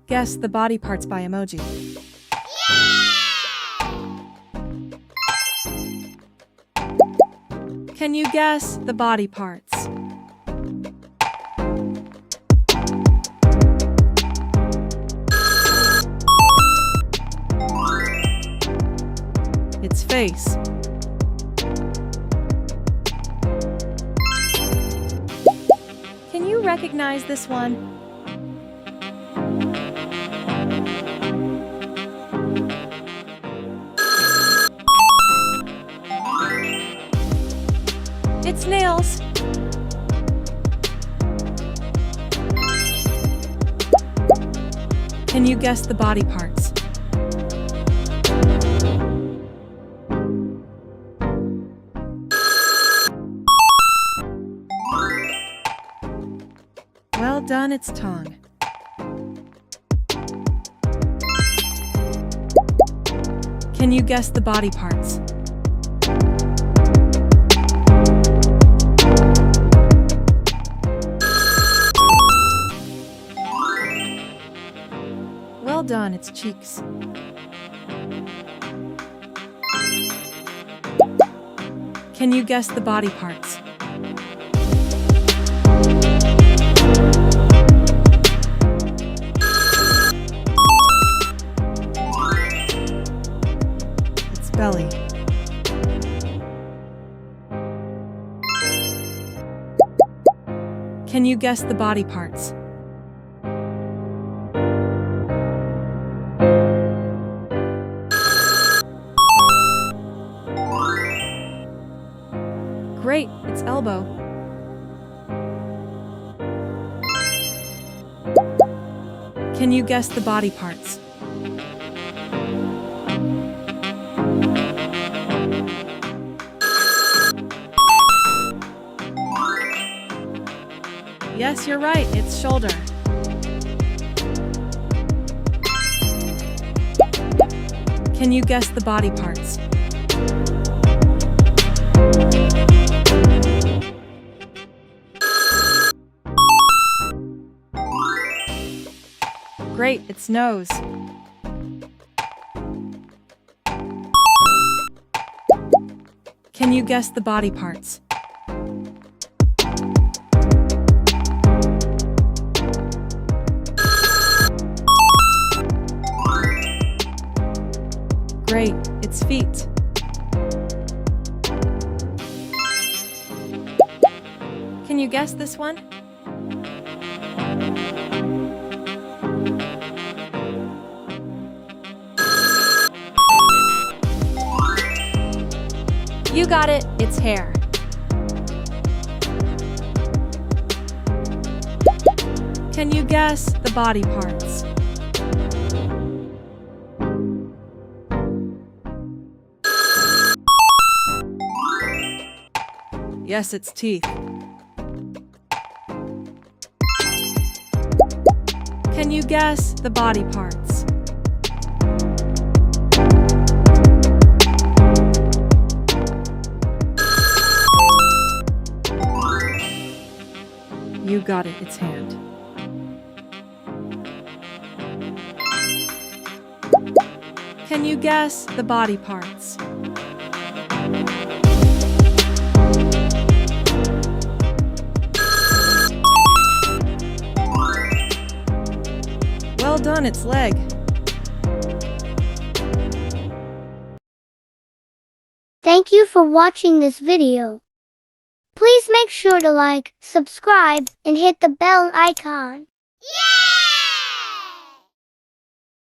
Guess the body parts by emoji. Can you guess the body parts? Its face. Can you recognize this one? Its nails. Can you guess the body parts? Well done, its tongue. Can you guess the body parts? Well done, its cheeks. Can you guess the body parts? Its belly. Can you guess the body parts? Great, its elbow. Can you guess the body parts? Yes, you're right, its shoulder. Can you guess the body parts? Great, its nose. Can you guess the body parts? Great, its feet. Can you guess this one? You got it, its hair. Can you guess the body parts? Yes, its teeth. Can you guess the body parts? You got it, its hand. Can you guess the body parts? Well done, its leg. Thank you for watching this video. Please make sure to like, subscribe, and hit the bell icon. Yay!